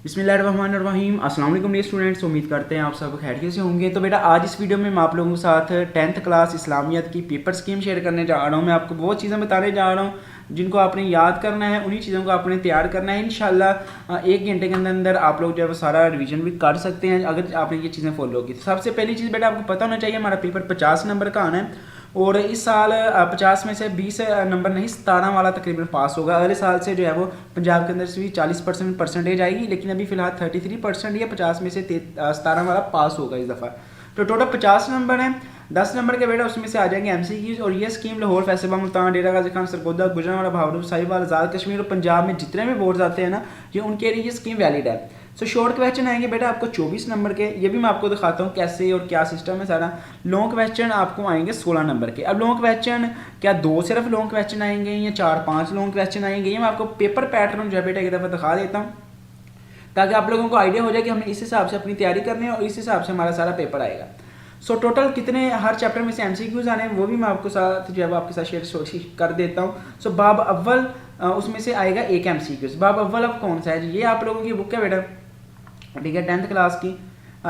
बिस्मिल्लाहिर्रहमानिर्रहीम। अस्सलाम वालेकुम डियर स्टूडेंट्स, उम्मीद करते हैं आप सब खैरियत से होंगे। तो बेटा आज इस वीडियो में मैं आप लोगों के साथ 10th क्लास इस्लामियत की पेपर स्कीम शेयर करने जा रहा हूँ। मैं आपको बहुत चीज़ें बताने जा रहा हूँ जिनको आपने याद करना है, उन्हीं चीज़ों को आपने तैयार करना है। इंशाल्लाह 1 घंटे के अंदर अंदर आप लोग जो है वो सारा रिवीजन भी कर सकते हैं अगर आपने ये चीज़ें फॉलो की। सबसे पहली चीज़ बेटा आपको पता होना चाहिए, हमारा पेपर 50 नंबर का आना है और इस साल 50 में से 20 नंबर नहीं 17 वाला तकरीबन पास होगा। अगले साल से जो है वो पंजाब के अंदर से भी 40% परसेंटेज आएगी, लेकिन अभी फिलहाल 33% या 50 में से 17 वाला पास होगा इस दफ़ा। तो टोटल 50 नंबर हैं। 10 नंबर के बेटा उसमें से आ जाएंगे MCQs और ये स्कीम लाहौर, फैसलाबाद, मुल्तान, डेरा गाजी खान, सरगोदा, गुजरांवाला, भावलपुर, साहिवाल, आज़ाद कश्मीर और पंजाब में जितने भी बोर्ड्स आते हैं ना, ये उनके लिए ये स्कीम वैलिड है। सो शॉर्ट क्वेश्चन आएंगे बेटा आपको 24 नंबर के, ये भी मैं आपको दिखाता हूँ कैसे और क्या सिस्टम है सारा। लॉन्ग क्वेश्चन आपको आएंगे 16 नंबर के। अब लॉन्ग क्वेश्चन क्या दो सिर्फ लॉन्ग क्वेश्चन आएंगे या 4-5 लॉन्ग क्वेश्चन आएंगे, ये मैं आपको पेपर पैटर्न जो है बेटा एक दफ़ा दिखा देता हूँ ताकि आप लोगों को आइडिया हो जाए कि हमने इस हिसाब से अपनी तैयारी करनी है और इस हिसाब से हमारा सारा पेपर आएगा। सो टोटल कितने हर चैप्टर में से MCQs आने हैं वो भी मैं आपको साथ जो है वो आपके साथ शेयर कर देता हूँ। सो बाब अव्वल उसमें से आएगा एक MCQs। बाब अव्वल अब कौन सा है, ये आप लोगों की बुक है बेटा, ठीक है, 10th क्लास की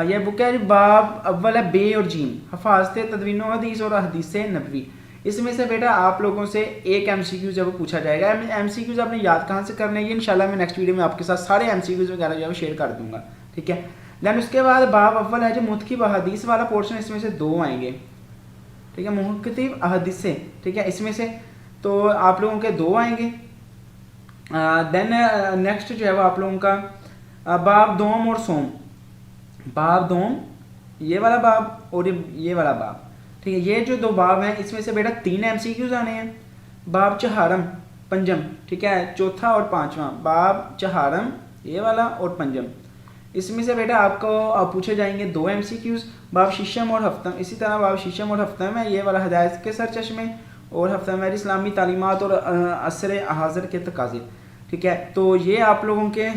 यह बुक है। बाब अव्वल है बे और जीम, हफाजत तदवीन हदीस और हदीस नबवी। इसमें से बेटा आप लोगों से एक MCQ जब पूछा जाएगा। MCQs आपने याद कहाँ से करना है, ये इंशाल्लाह मैं नेक्स्ट वीडियो में आपके साथ सारे MCQs वगैरह जो है शेयर कर दूंगा, ठीक है। देन उसके बाद बाब अव्वल है जो मुतकिब अहदीस वाला पोर्शन, इसमें से 2 आएंगे, ठीक है, मुतकिब अहदीस से, ठीक है, इसमें से तो आप लोगों के 2 आएंगे। देन नेक्स्ट जो है वो आप लोगों का बाब दोम और सोम, बाब दोम ये वाला बाब और ये वाला बाब, ठीक है, ये जो 2 बाब हैं इसमें से बेटा 3 MCQs आने हैं। बाब चहारम पंजम, ठीक है, चौथा और 5वां बाब चहारम ये वाला और पंजम, इसमें से बेटा आपको पूछे जाएंगे 2 MCQs। बाब शीशम और हफ्तम, इसी तरह बाब शीशम और हफ्तम है ये वाला हिदायत के सर चश्मे और हफ्तम है इस्लामी तालीमात और असर हाजिर के तकाज़े, ठीक है। तो ये आप लोगों के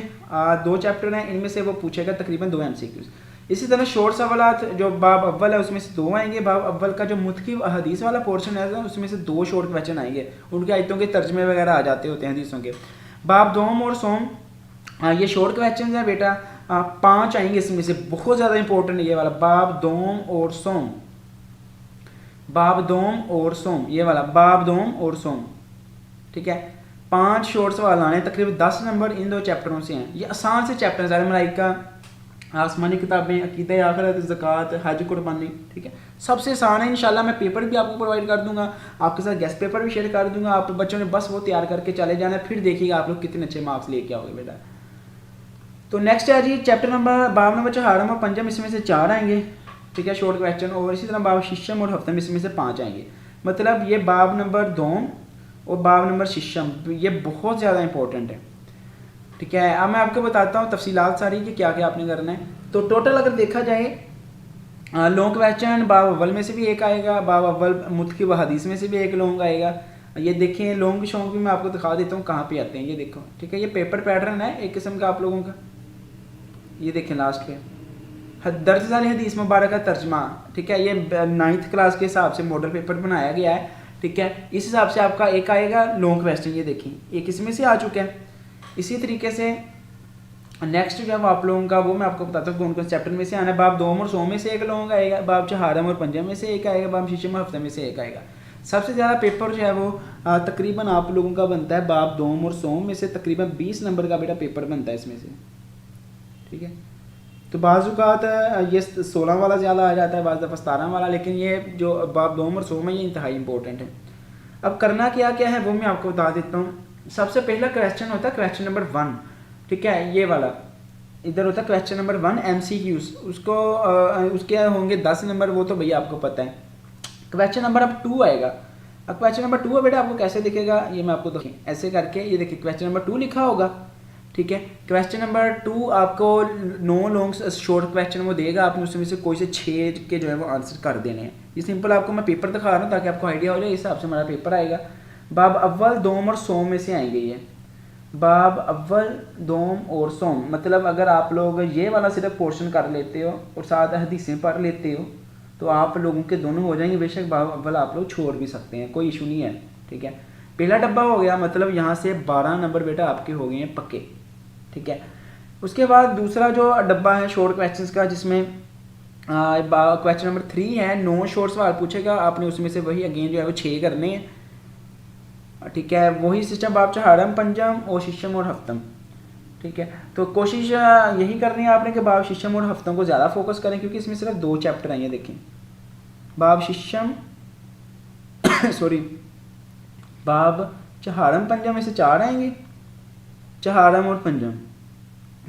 2 चैप्टर हैं, इनमें से वो पूछेगा तकरीबन 2 MCQs। इसी तरह शॉर्ट सवालात जो बाब अव्वल है उसमें से 2 आएंगे। बाब अव्वल का जो मुतकिब हदीस वाला पोर्शन है उसमें से 2 शॉर्ट क्वेश्चन आएंगे, उनके आयतों के तर्जमे वगैरह आ जाते होते हैं हदीसों के। बाब दोम और सोम ये शॉर्ट क्वेश्चन है बेटा, 5 आएंगे इसमें से, बहुत ज़्यादा इंपॉर्टेंट है ये वाला बाब दोम और सोम, बाब दोम और सोम ये वाला बाब दोम और सोम, ठीक है। 5 शॉर्ट सवाल आने, तकरीबन 10 नंबर इन 2 चैप्टरों से हैं। ये आसान से चैप्टर हैं सारे, मलाइका, आसमानी किताबें, अकीदा, आखिरत, ज़कात, हज, कुर्बानी, ठीक है, सबसे आसान है। इंशाल्लाह मैं पेपर भी आपको प्रोवाइड कर दूंगा, आपके साथ गेस्ट पेपर भी शेयर कर दूंगा। आप बच्चों ने बस वो तैयार करके चले जाना है, फिर देखिएगा आप लोग कितने अच्छे मार्क्स लेके आओगे बेटा। तो नेक्स्ट है जी चैप्टर नंबर बाब नंबर चहारम और पंजम, इसमें से 4 आएंगे, ठीक है, शॉर्ट क्वेश्चन। और इसी तरह बाब शीशम और हफ्तम, इसमें से 5 आएंगे। मतलब ये बाब नंबर दोम और बाब नंबर शीशम ये बहुत ज़्यादा इंपॉर्टेंट है, ठीक है। अब मैं आपको बताता हूँ तफसीलात सारी कि क्या क्या आपने करना है। तो टोटल अगर देखा जाए लॉन्ग क्वेश्चन बाब अव्वल में से भी एक आएगा, बाब अव्वल मुतकिब हदीस में से भी एक लॉन्ग आएगा। ये देखें लॉन्ग शौक भी मैं आपको दिखा देता हूँ कहाँ पे आते हैं, ये देखो, ठीक है, ये पेपर पैटर्न है एक किस्म का आप लोगों का। ये देखें लास्ट पे दर्ज वाली हदीस मुबारक का तर्जमा, ठीक है, ये 9th क्लास के हिसाब से मॉडल पेपर बनाया गया है, ठीक है। इस हिसाब से आपका एक आएगा लॉन्ग क्वेश्चन, ये देखिए एक इसमें से आ चुका है। इसी तरीके से नेक्स्ट जो है आप लोगों का वो मैं आपको बताता हूँ कौन कौन चैप्टर में से आना है। बाब दोम और सोम में से एक लॉन्ग आएगा, बाब चहारम और पंजम में से एक आएगा, बाब शीशम और हफ्ते में से एक आएगा। सबसे ज़्यादा पेपर जो है वो तकरीबन आप लोगों का बनता है बाब दोम और सोम में से, तकरीबन 20 नंबर का बेटा पेपर बनता है इसमें से, ठीक है। तो बाज़ात ये 16 वाला ज़्यादा आ जाता है, बाज़ दफ़ा 17 वाला, लेकिन ये जो बाब दोम और सोम है ये इंतहाई इंपॉर्टेंट है। अब करना क्या क्या है वो मैं आपको बता देता हूँ। सबसे पहला क्वेश्चन होता है क्वेश्चन नंबर 1, ठीक है, ये वाला इधर होता है क्वेश्चन नंबर 1 MCQs, उसको उसके होंगे 10 नंबर, वो तो भैया आपको पता है। क्वेश्चन नंबर अब 2 आएगा। अब क्वेश्चन नंबर 2 है बेटा आपको कैसे दिखेगा ये मैं आपको देखिए, ऐसे करके ये देखिए क्वेश्चन नंबर 2 लिखा होगा, ठीक है। क्वेश्चन नंबर 2 आपको 9 लॉन्ग शॉर्ट क्वेश्चन वो देगा, आपने उसमें से कोई से 6 के जो है वो आंसर कर देने हैं। ये सिंपल आपको मैं पेपर दिखा रहा हूँ ताकि आपको आइडिया हो जाए, इस हिसाब से हमारा पेपर आएगा। बाब अव्वल दोम और सोम में से आएंगे ये, बाब अव्वल दोम और सोम, मतलब अगर आप लोग ये वाला सिर्फ पोर्शन कर लेते हो और साथ हदीसें पढ़ लेते हो तो आप लोगों के दोनों हो जाएंगे। बेशक बाब अव्वल आप लोग छोड़ भी सकते हैं, कोई इशू नहीं है, ठीक है। पहला डब्बा हो गया, मतलब यहाँ से 12 नंबर बेटा आपके हो गए हैं पक्के, ठीक है। उसके बाद दूसरा जो डब्बा है शॉर्ट क्वेश्चंस का, जिसमें क्वेश्चन नंबर 3 है, 9 शॉर्ट सवाल पूछेगा, आपने उसमें से वही अगेन जो है वो 6 करने हैं। ठीक है, वही सिस्टम बाब चहारम, पंजम और शिशम और हफ्तम। ठीक है, तो कोशिश यही करनी है आपने कि बाब शिशम और हफ्तम को ज़्यादा फोकस करें, क्योंकि इसमें सिर्फ 2 चैप्टर हैं। ये देखें, बाब शिशम सॉरी बाब चहारम पंजम में से 4 आएंगे, चहारम और पंजम।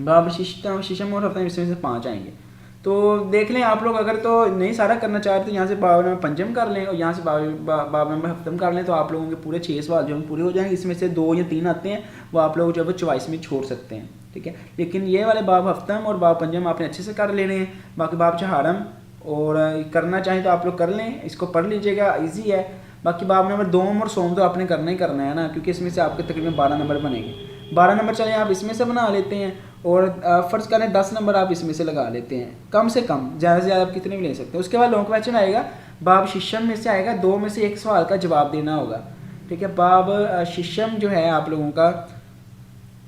बाब शिशम और हफ्तम इसमें से 5 आएंगे। तो देख लें आप लोग, अगर तो नहीं सारा करना चाहते तो यहाँ से बाब नंबर पंजम कर लें और यहाँ से बाब नंबर हफ्तम कर लें, तो आप लोगों के पूरे 6 सवाल जो हैं पूरे हो जाएंगे। इसमें से 2 या 3 आते हैं वो आप लोग जो है वो चॉइस में छोड़ सकते हैं। ठीक है, लेकिन ये वाले बाब हफ्तम और बाब पंजम आपने अच्छे से कर लेने हैं। बाकी बाब चहारम और करना चाहें तो आप लोग कर लें, इसको पढ़ लीजिएगा, ईजी है। बाकी बाब नंबर दोम और सोम तो आपने करना ही करना है ना, क्योंकि इसमें से आपके तकरीबन 12 नंबर बनेंगे। 12 नंबर चले आप इसमें से बना लेते हैं और फ़र्ज़ करें 10 नंबर आप इसमें से लगा लेते हैं, कम से कम, ज़्यादा से ज़्यादा आप कितने भी ले सकते हैं। उसके बाद लॉन्ग क्वेश्चन आएगा, बाब शिशम में से आएगा, 2 में से 1 सवाल का जवाब देना होगा। ठीक है, बाब शिशम जो है आप लोगों का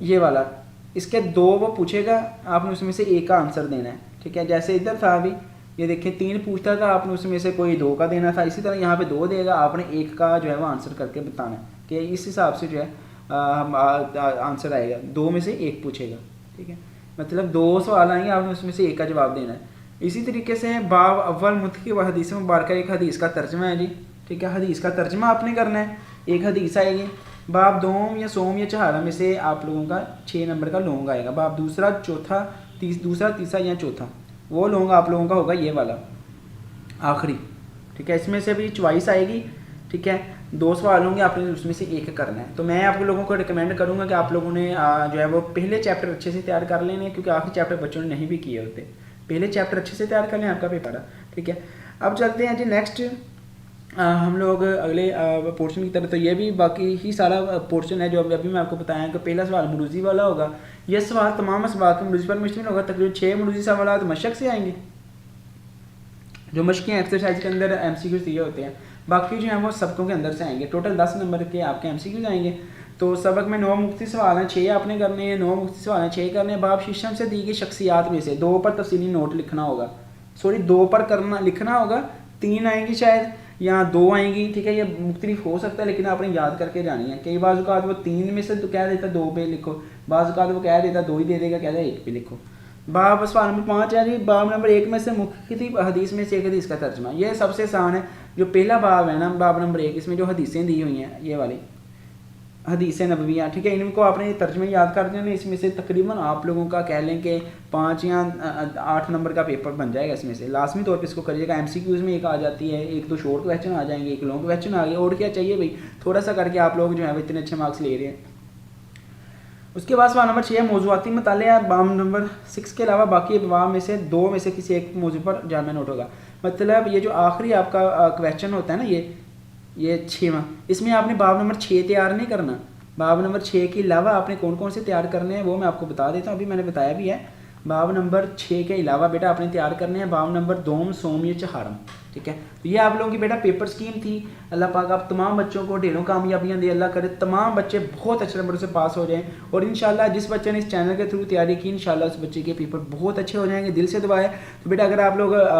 ये वाला, इसके 2 वो पूछेगा, आपने उसमें से 1 का आंसर देना है। ठीक है, जैसे इधर था अभी, ये देखिए 3 पूछता था, आपने उसमें से कोई 2 का देना था। इसी तरह यहाँ पे 2 देगा, आपने 1 का जो है वो आंसर करके बताना है कि इस हिसाब से जो है आंसर आएगा। 2 में से 1 पूछेगा। ठीक है, मतलब 2 सवाल आएंगे, आपने उसमें से 1 का जवाब देना है। इसी तरीके से बाब अव्वल मुतकी व हदीस मुबारक, एक हदीस का तर्जमा है जी। ठीक है, हदीस का तर्जमा आपने करना है, एक हदीस आएगी। बाब दोम या सोम या चहारम में से आप लोगों का 6 नंबर का लॉन्ग आएगा। बाब दूसरा, चौथा, दूसरा, तीसरा या चौथा, वो लॉन्ग आप लोगों का होगा ये वाला आखिरी। ठीक है, इसमें से भी चॉइस आएगी। ठीक है, 2 सवाल होंगे, आपने उसमें से 1 करना है। तो मैं आप लोगों को रिकमेंड करूँगा कि आप लोगों ने जो है वो पहले चैप्टर अच्छे से तैयार कर लेने, क्योंकि आखिरी चैप्टर बच्चों ने नहीं भी किए होते। पहले चैप्टर अच्छे से तैयार कर लें, आपका पेपर है। ठीक है, अब चलते हैं जी नेक्स्ट हम लोग अगले पोर्शन की तरफ। तो ये भी बाकी ही सारा पोर्शन है जो अभी मैं आपको बताया कि पहला सवाल मरूजी वाला होगा। यह सवाल तमाम असबाक मरूजी पर मुश्तमिल होगा। तकरीबन 6 मरूजी सवाल मशक से आएंगे, जो मशक़ें एक्सरसाइज के अंदर MCQ दिए होते हैं। बाकी जो हैं वो सबकों के अंदर से आएंगे। टोटल 10 नंबर के आपके MCQ आएंगे। तो सबक में 9 मुख्तलिफ सवाल हैं, 6 आपने करने हैं, 9 मुख्तलिफ सवाल हैं, 6 करने हैं। बाब शिशम से दी गई शख्सियात में से 2 पर तफसीली नोट लिखना होगा। सॉरी 2 पर करना लिखना होगा, 3 आएंगी शायद या 2 आएंगी। ठीक है, ये मुख्तलिफ हो सकता है, लेकिन आपने याद करके जानी है। कई बार वो 3 में से तो कह देता 2 पे लिखो, बाज़ वो कह देता 2 ही दे देगा, कहता 1 पे लिखो। बाब सवाल नंबर 5 है जी, बाब नंबर 1 में से मुख्तलिफ हदीस में से एक हदीस का तर्जमा। ये सबसे आसान है। जो पहला बाब है ना, बाब नंबर 1, इसमें जो हदीसें दी हुई हैं ये वाली हदीसें नबवियाँ, ठीक है, इनको आपने तर्जमे याद कर देना। इसमें से तकरीबन आप लोगों का कह लें कि 5 या 8 नंबर का पेपर बन जाएगा। इसमें से लाजमी तौर पे इसको करिएगा। MCQs में 1 आ जाती है, 1 तो शॉर्ट क्वेश्चन आ जाएंगे, 1 लॉन्ग क्वेश्चन आ गया। और क्या चाहिए भाई, थोड़ा सा करके आप लोग जो है इतने अच्छे मार्क्स ले रहे हैं। उसके बाद सवाल नंबर 6 है मौजूआती मुतालिया। बाब नंबर 6 के अलावा बाकी अबवाब में से 2 में से किसी एक मौजू पर जामा नोट होगा। मतलब ये जो आखिरी आपका क्वेश्चन होता है ना, ये 6वां, इसमें आपने बाब नंबर 6 तैयार नहीं करना। बाब नंबर 6 के अलावा आपने कौन कौन से तैयार करने हैं वो मैं आपको बता देता हूँ। अभी मैंने बताया भी है। बाब नंबर 6 के अलावा बेटा आपने तैयार करने हैं बाब नंबर 2 सोम या चहारम। ठीक है, तो ये आप लोगों की बेटा पेपर स्कीम थी। अल्लाह पाक आप तमाम बच्चों को ढेरों कामयाबियां दे। अल्लाह करे तमाम बच्चे बहुत अच्छे नंबरों से पास हो जाएं। और इंशाल्लाह जिस बच्चे ने इस चैनल के थ्रू तैयारी की, इंशाल्लाह उस बच्चे के पेपर बहुत अच्छे हो जाएंगे। दिल से दुआ है। तो बेटा अगर आप लोग